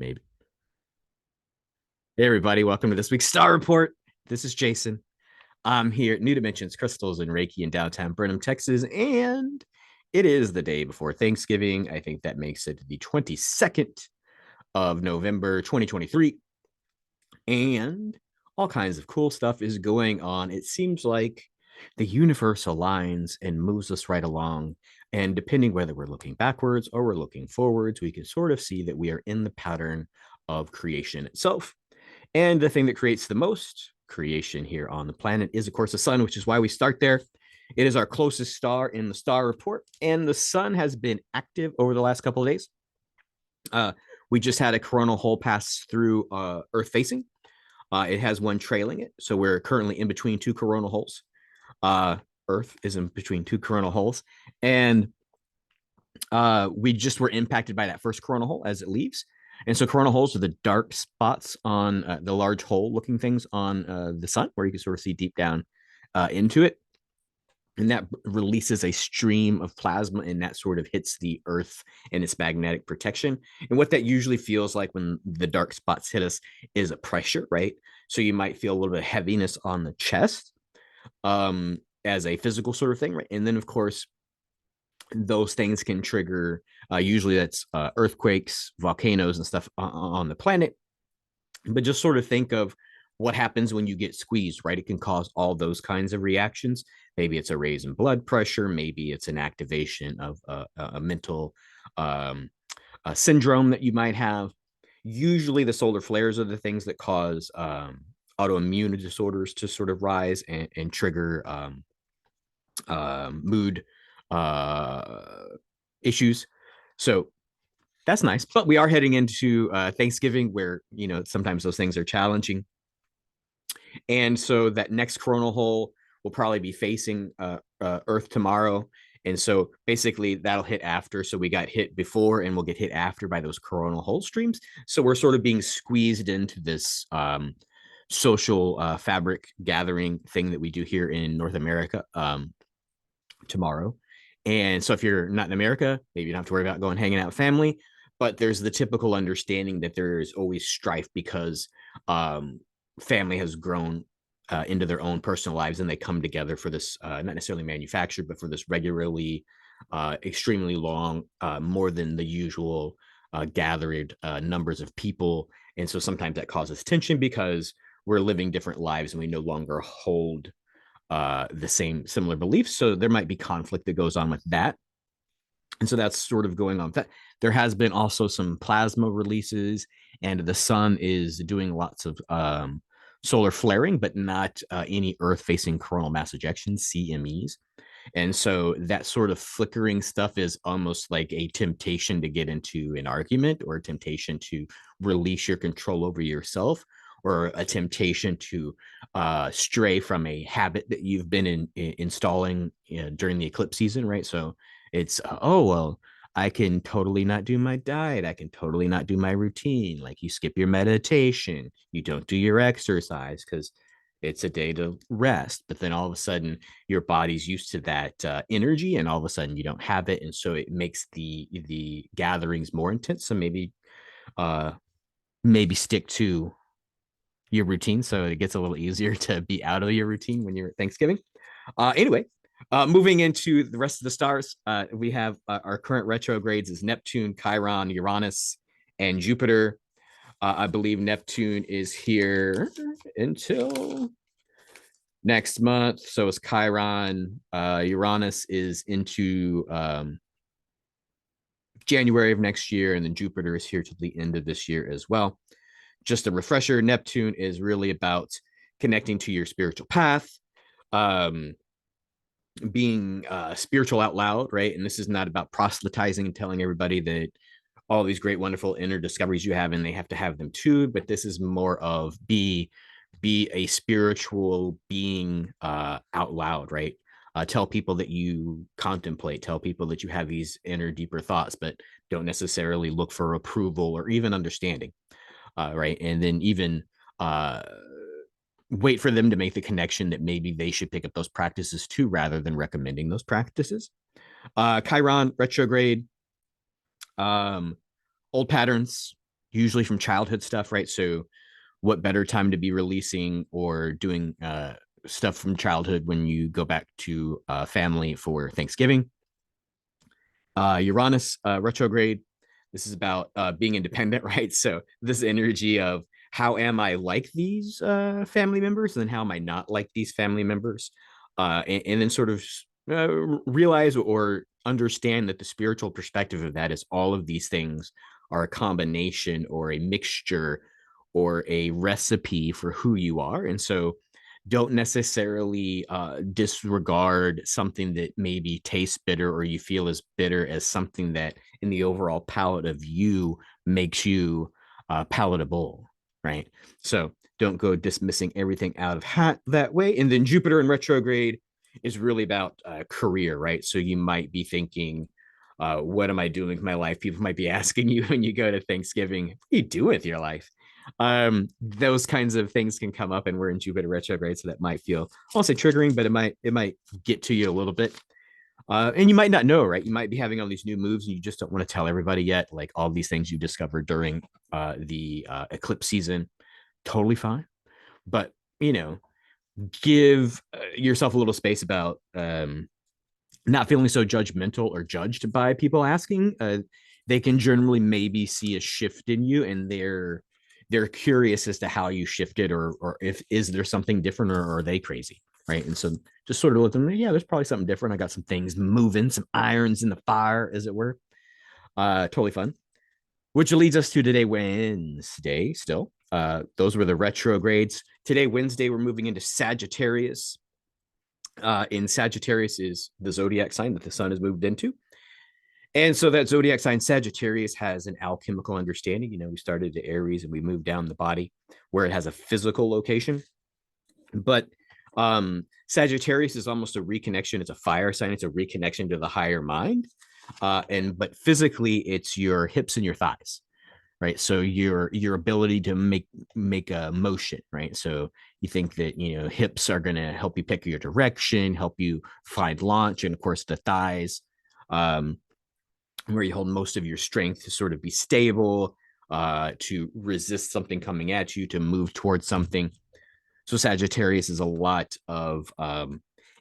maybe. Hey, everybody, welcome to this week's Star Report. This is Jason. I'm here at New Dimensions, Crystals, and Reiki in downtown Brenham, Texas, and it is the day before Thanksgiving. I think that makes it the 22nd of November, 2023, and all kinds of cool stuff is going on. It seems like the universe aligns and moves us right along. And depending whether we're looking backwards or we're looking forwards, we can sort of see that we are in the pattern of creation itself. And the thing that creates the most creation here on the planet is, of course, the sun, which is why we start there. It is our closest star in the star report, and the sun has been active over the last couple of days. We just had a coronal hole pass through Earth facing. It has one trailing it, so we're currently in between two coronal holes. Earth is in between two coronal holes, and we just were impacted by that first coronal hole as it leaves. And so coronal holes are the dark spots on the large hole looking things on the sun, where you can sort of see deep down into it. And that releases a stream of plasma, and that sort of hits the Earth and its magnetic protection. And what that usually feels like when the dark spots hit us is a pressure, right? So you might feel a little bit of heaviness on the chest as a physical sort of thing, right? And then, of course, those things can trigger, usually that's earthquakes, volcanoes, and stuff on the planet. But just sort of think of what happens when you get squeezed, right? It can cause all those kinds of reactions. Maybe it's a raise in blood pressure. Maybe it's an activation of a mental a syndrome that you might have. Usually the solar flares are the things that cause autoimmune disorders to sort of rise and trigger mood issues. So that's nice. But we are heading into Thanksgiving, where sometimes those things are challenging. And so that next coronal hole will probably be facing Earth tomorrow. And so basically that'll hit after. So we got hit before and we'll get hit after by those coronal hole streams. So we're sort of being squeezed into this social fabric gathering thing that we do here in North America tomorrow. And so if you're not in America, maybe you don't have to worry about going hanging out with family. But there's the typical understanding that there is always strife because family has grown into their own personal lives, and they come together for this, not necessarily manufactured, but for this regularly, extremely long, more than the usual gathered numbers of people. And so sometimes that causes tension because we're living different lives and we no longer hold the same similar beliefs. So there might be conflict that goes on with that. And so that's sort of going on. There has been also some plasma releases, and the sun is doing lots of solar flaring, but not any Earth-facing coronal mass ejections, CMEs. And so that sort of flickering stuff is almost like a temptation to get into an argument, or a temptation to release your control over yourself, or a temptation to stray from a habit that you've been installing during the eclipse season, right? So it's, oh, well, I can totally not do my diet. I can totally not do my routine. Like, you skip your meditation, you don't do your exercise because it's a day to rest. But then all of a sudden, your body's used to that energy, and all of a sudden you don't have it, and so it makes the gatherings more intense. So maybe stick to your routine so it gets a little easier to be out of your routine when you're at Thanksgiving. Anyway, moving into the rest of the stars, we have our current retrogrades is Neptune, Chiron, Uranus, and Jupiter. I believe Neptune is here until next month. So is Chiron. Uranus is into January of next year, and then Jupiter is here to the end of this year as well. Just a refresher, Neptune is really about connecting to your spiritual path, being spiritual out loud, right? And this is not about proselytizing and telling everybody that all these great, wonderful inner discoveries you have, and they have to have them too. But this is more of be a spiritual being out loud, right? Tell people that you contemplate, tell people that you have these inner, deeper thoughts, but don't necessarily look for approval or even understanding, right? And then even wait for them to make the connection that maybe they should pick up those practices too, rather than recommending those practices. Chiron retrograde, old patterns, usually from childhood stuff, right? So what better time to be releasing or doing stuff from childhood when you go back to family for Thanksgiving. Uranus retrograde. This is about being independent, right? So this energy of how am I like these family members, and then how am I not like these family members, and then sort of realize or understand that the spiritual perspective of that is all of these things are a combination or a mixture or a recipe for who you are, and so don't necessarily disregard something that maybe tastes bitter or you feel is bitter as something that in the overall palate of you makes you palatable, right? So don't go dismissing everything out of hat that way. And then Jupiter in retrograde is really about career, right? So you might be thinking, what am I doing with my life? People might be asking you when you go to Thanksgiving, what do you do with your life? Those kinds of things can come up, and we're in Jupiter retrograde, so that might feel, I won't say triggering, but it might get to you a little bit. And you might not know, right? You might be having all these new moves and you just don't want to tell everybody yet, like all these things you discovered during the eclipse season. Totally fine. But, give yourself a little space about not feeling so judgmental or judged by people asking. They can generally maybe see a shift in you, and they're curious as to how you shifted, or if is there something different, or are they crazy, right? And so just sort of let them, yeah, there's probably something different. I got some things moving, some irons in the fire, as it were. Totally fun. Which leads us to today, Wednesday. Still, those were the retrogrades. Today, Wednesday, we're moving into Sagittarius. In Sagittarius is the zodiac sign that the sun has moved into. And so that zodiac sign Sagittarius has an alchemical understanding. We started to Aries and we moved down the body where it has a physical location. But Sagittarius is almost a reconnection. It's a fire sign. It's a reconnection to the higher mind. But physically, it's your hips and your thighs, right? So your ability to make a motion, right? So you think that hips are going to help you pick your direction, help you find launch, and of course the thighs, where you hold most of your strength to sort of be stable, to resist something coming at you, to move towards something. So Sagittarius is a lot of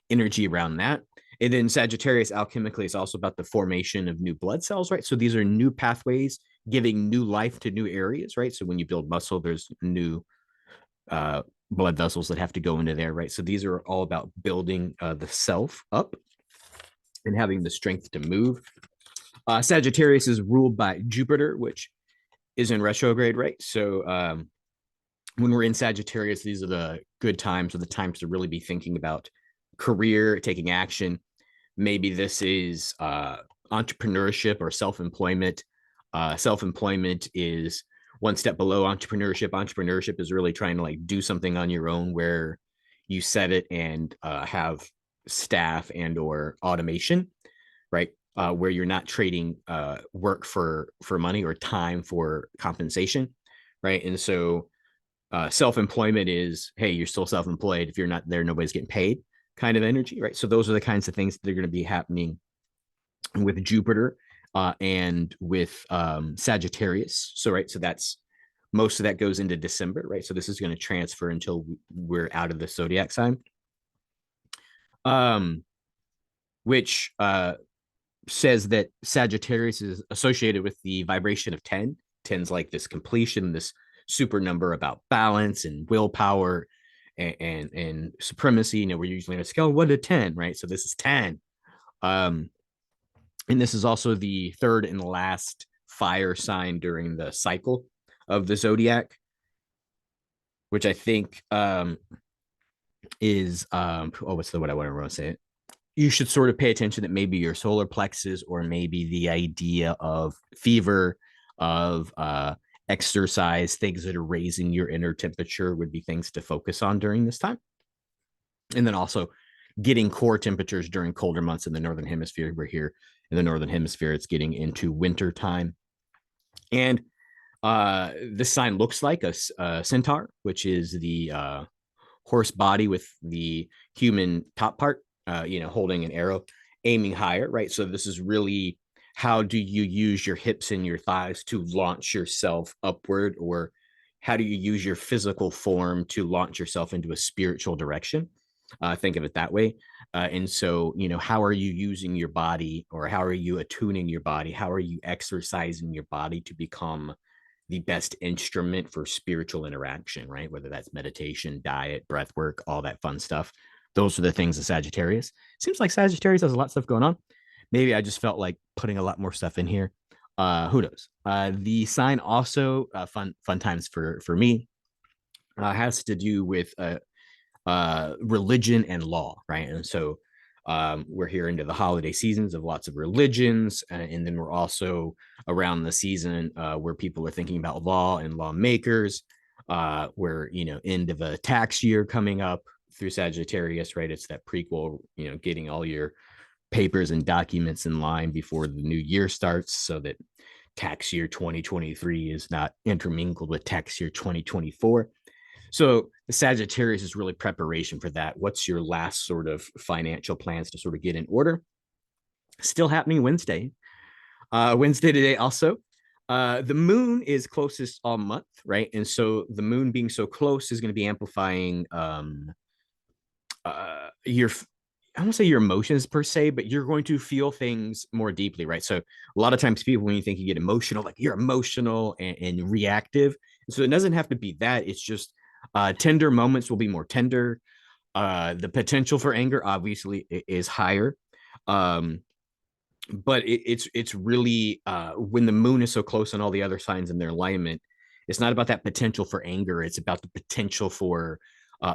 energy around that. And then Sagittarius alchemically is also about the formation of new blood cells, right? So these are new pathways giving new life to new areas, right? So when you build muscle, there's new blood vessels that have to go into there, right? So these are all about building the self up and having the strength to move. Sagittarius is ruled by Jupiter, which is in retrograde, right? So when we're in Sagittarius, these are the good times, or the times to really be thinking about career, taking action. Maybe this is entrepreneurship or self-employment. Self-employment is one step below entrepreneurship. Entrepreneurship is really trying to do something on your own, where you set it and have staff and or automation, right? Where you're not trading work for money or time for compensation, right? And so self-employment is, hey, you're still self-employed. If you're not there, nobody's getting paid, kind of energy, right? So those are the kinds of things that are going to be happening with Jupiter and with Sagittarius. So right, so that's most of that goes into December, right? So this is going to transfer until we're out of the zodiac sign, which says that Sagittarius is associated with the vibration of 10. 10's like this completion, this super number about balance and willpower and supremacy. We're usually on a scale of 1 to 10, right? So this is 10. And this is also the third and last fire sign during the cycle of the zodiac, which I think is what's the what I want to say? You should sort of pay attention that maybe your solar plexus, or maybe the idea of fever, of exercise, things that are raising your inner temperature would be things to focus on during this time. And then also getting core temperatures during colder months in the Northern Hemisphere. We're here in the Northern Hemisphere. It's getting into winter time. And this sign looks like a centaur, which is the horse body with the human top part, holding an arrow, aiming higher, right? So this is really how do you use your hips and your thighs to launch yourself upward, or how do you use your physical form to launch yourself into a spiritual direction? Think of it that way. And so, how are you using your body, or how are you attuning your body? How are you exercising your body to become the best instrument for spiritual interaction, right? Whether that's meditation, diet, breath work, all that fun stuff. Those are the things of Sagittarius. Seems like Sagittarius has a lot of stuff going on. Maybe I just felt like putting a lot more stuff in here. Who knows? The sign also fun times for me has to do with religion and law, right? And so we're here into the holiday seasons of lots of religions, and then we're also around the season where people are thinking about law and lawmakers. We're end of a tax year coming up through Sagittarius, right? It's that prequel, getting all your papers and documents in line before the new year starts, so that tax year 2023 is not intermingled with tax year 2024. So the Sagittarius is really preparation for that. What's your last sort of financial plans to sort of get in order? Still happening Wednesday. Wednesday today also. The moon is closest all month, right? And so the moon being so close is going to be amplifying your, I don't say your emotions per se, but you're going to feel things more deeply, right? So a lot of times people, when you think you get emotional, like you're emotional and reactive. So it doesn't have to be that. It's just tender moments will be more tender. The potential for anger obviously is higher. Um, but it's really when the moon is so close on all the other signs in their alignment, it's not about that potential for anger. It's about the potential for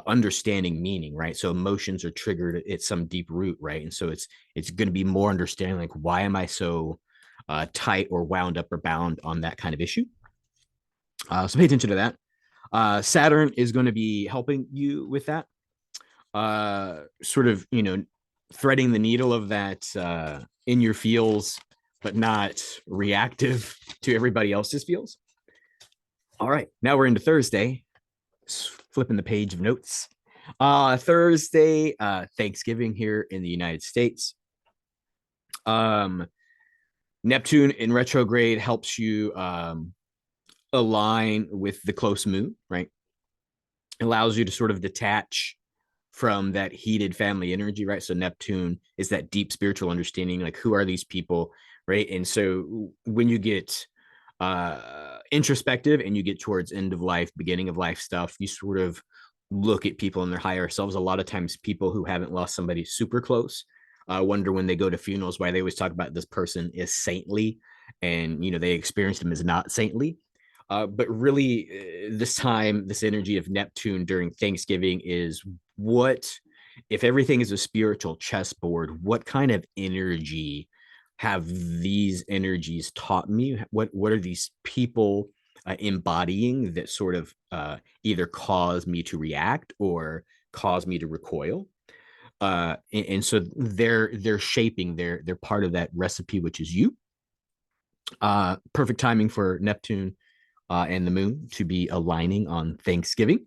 understanding meaning, right? So emotions are triggered at some deep root, right? And so it's going to be more understanding, like, why am I so tight or wound up or bound on that kind of issue? So pay attention to that. Saturn is going to be helping you with that, sort of, threading the needle of that in your feels, but not reactive to everybody else's feels. All right, now we're into Thursday. Flipping the page of notes. Thursday, Thanksgiving here in the United States. Neptune in retrograde helps you align with the close moon, right? It allows you to sort of detach from that heated family energy, right? So Neptune is that deep spiritual understanding, like, who are these people, right? And so when you get introspective and you get towards end of life, beginning of life stuff, you sort of look at people in their higher selves. A lot of times people who haven't lost somebody super close wonder when they go to funerals why they always talk about this person is saintly, and they experience them as not saintly. But really, this time, this energy of Neptune during Thanksgiving is, what if everything is a spiritual chessboard? What kind of energy have these energies taught me? What are these people embodying that sort of either cause me to react or cause me to recoil? And so they're shaping, they're part of that recipe, which is you. Perfect timing for Neptune and the moon to be aligning on Thanksgiving.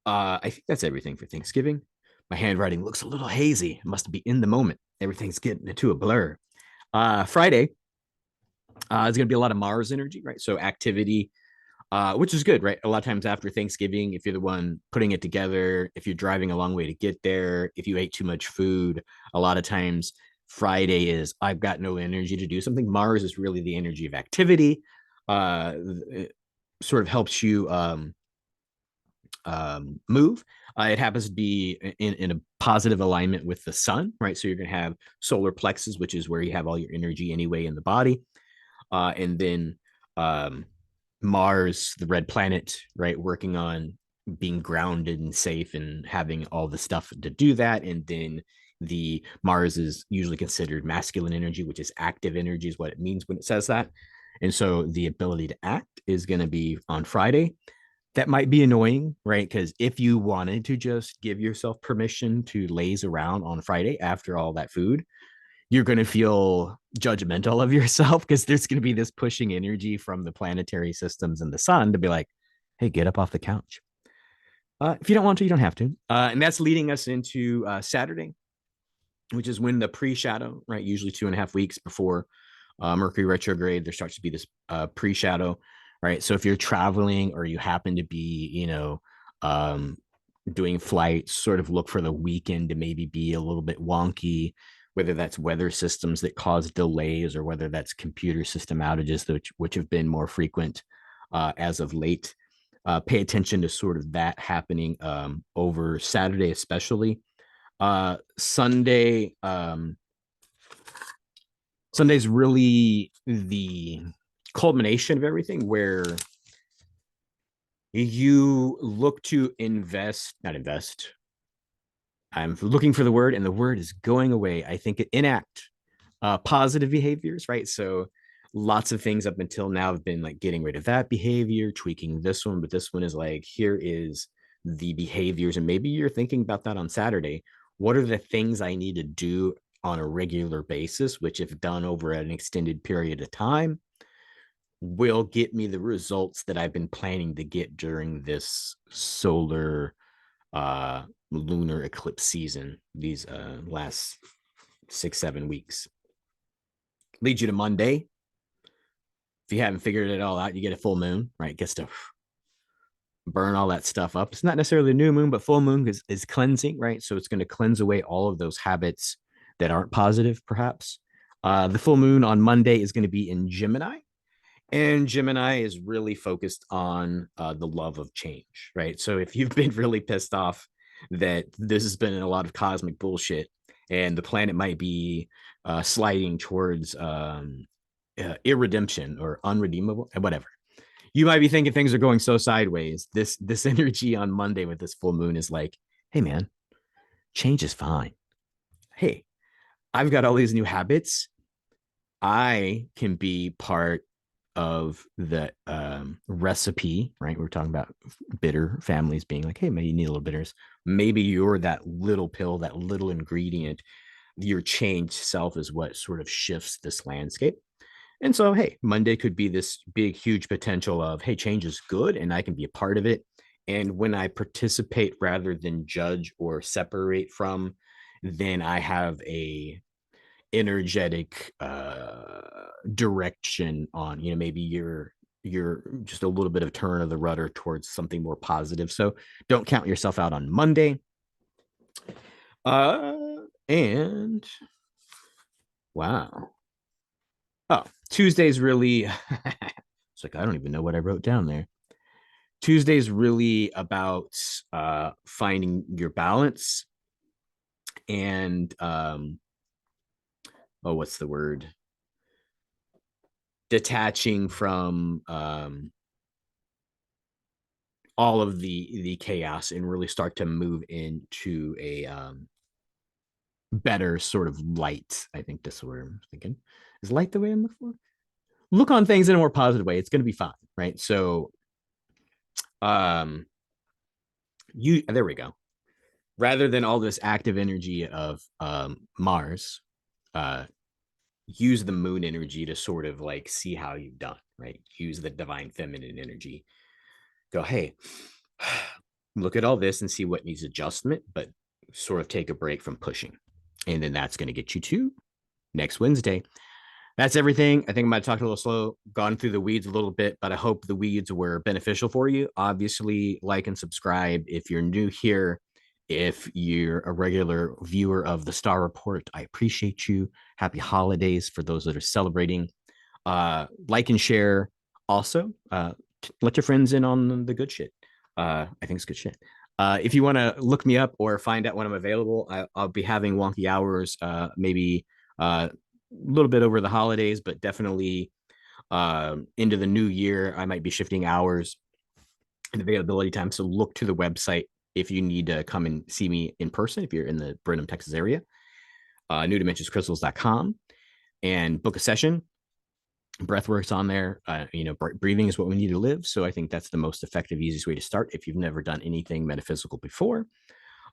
I think that's everything for Thanksgiving. My handwriting looks a little hazy. It must be in the moment. Everything's getting into a blur. Friday is going to be a lot of Mars energy, right? So activity, which is good, right? A lot of times after Thanksgiving, if you're the one putting it together, if you're driving a long way to get there, if you ate too much food, a lot of times Friday is, I've got no energy to do something. Mars is really the energy of activity. It sort of helps you move. It happens to be in a positive alignment with the sun, right? So you're going to have solar plexus, which is where you have all your energy anyway in the body. And then Mars, the red planet, right, working on being grounded and safe and having all the stuff to do that. And then the Mars is usually considered masculine energy, which is active energy, is what it means when it says that. And so the ability to act is going to be on Friday. That might be annoying, right? Because if you wanted to just give yourself permission to laze around on Friday after all that food, you're going to feel judgmental of yourself, because there's going to be this pushing energy from the planetary systems and the sun to be like, hey, get up off the couch. If you don't want to, you don't have to. And that's leading us into Saturday, which is when the pre shadow, right? Usually 2.5 weeks before Mercury retrograde. There starts to be this pre-shadow, right? So if you're traveling or you happen to be, um, doing flights, sort of look for the weekend to maybe be a little bit wonky, whether that's weather systems that cause delays or whether that's computer system outages, which have been more frequent as of late. Pay attention to sort of that happening over Saturday, especially. Sunday, Sunday's really the culmination of everything where you look to not invest. I'm looking for the word, and the word is going away. I think enact positive behaviors, right? So lots of things up until now have been like getting rid of that behavior, tweaking this one, but this one is like, here is the behaviors. And maybe you're thinking about that on Saturday. What are the things I need to do on a regular basis, which, if done over an extended period of time, will get me the results that I've been planning to get during this solar uh lunar eclipse season, these last 6 7 weeks. Leads you to Monday. If you haven't figured it all out, you get a full moon, right? Gets to burn all that stuff up. It's not necessarily a new moon, but full moon is cleansing, right? So it's going to cleanse away all of those habits that aren't positive, perhaps. The full moon on Monday is going to be in Gemini. And Gemini is really focused on the love of change, right? So if you've been really pissed off that this has been a lot of cosmic bullshit and the planet might be sliding towards irredemption or unredeemable, whatever, you might be thinking things are going so sideways. This energy on Monday with this full moon is like, hey man, change is fine. Hey, I've got all these new habits. I can be part of the recipe, right? We're talking about bitter families being like, hey, maybe you need a little bitters. Maybe you're that little pill, that little ingredient. Your changed self is what sort of shifts this landscape. And so, hey, Monday could be this big, huge potential of, hey, change is good and I can be a part of it. And when I participate rather than judge or separate from, then I have a energetic direction on, maybe you're just a little bit of turn of the rudder towards something more positive. So don't count yourself out on Monday. And wow. Oh, Tuesday's really it's like I don't even know what I wrote down there. Tuesday's really about finding your balance and what's the word? Detaching from all of the chaos and really start to move into a better sort of light. I think that's what I'm thinking. Is light the way I'm looking for? Look on things in a more positive way. It's going to be fine, right? So, um, there we go. Rather than all this active energy of Mars, uh, use the moon energy to sort of like see how you've done, right? Use the divine feminine energy. Go, hey, look at all this and see what needs adjustment, but sort of take a break from pushing. And then that's going to get you to next Wednesday. That's everything. I think I'm going to talk a little slow, gone through the weeds a little bit, but I hope the weeds were beneficial for you. Obviously, like and subscribe if you're new here. If you're a regular viewer of the Star Report, I appreciate you. Happy holidays for those that are celebrating. Like and share. Also, let your friends in on the good shit. I think it's good shit. If you want to look me up or find out when I'm available, I'll be having wonky hours, maybe a little bit over the holidays, but definitely into the new year. I might be shifting hours and availability time. So look to the website if you need to come and see me in person, if you're in the Brenham, Texas area, newdimensionscrystals.com, and book a session. Breathwork's on there. Breathing is what we need to live. So I think that's the most effective, easiest way to start if you've never done anything metaphysical before.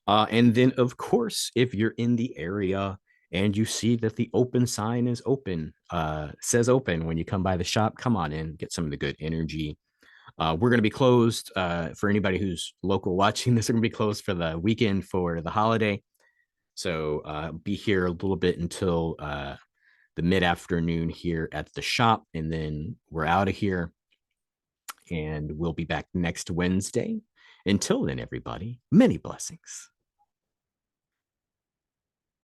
And then, of course, if you're in the area and you see that the open sign is open, says open when you come by the shop, come on in, get some of the good energy. We're going to be closed for anybody who's local watching this. We're going to be closed for the weekend for the holiday. So be here a little bit until the mid afternoon here at the shop, and then we're out of here. And we'll be back next Wednesday. Until then, everybody, many blessings.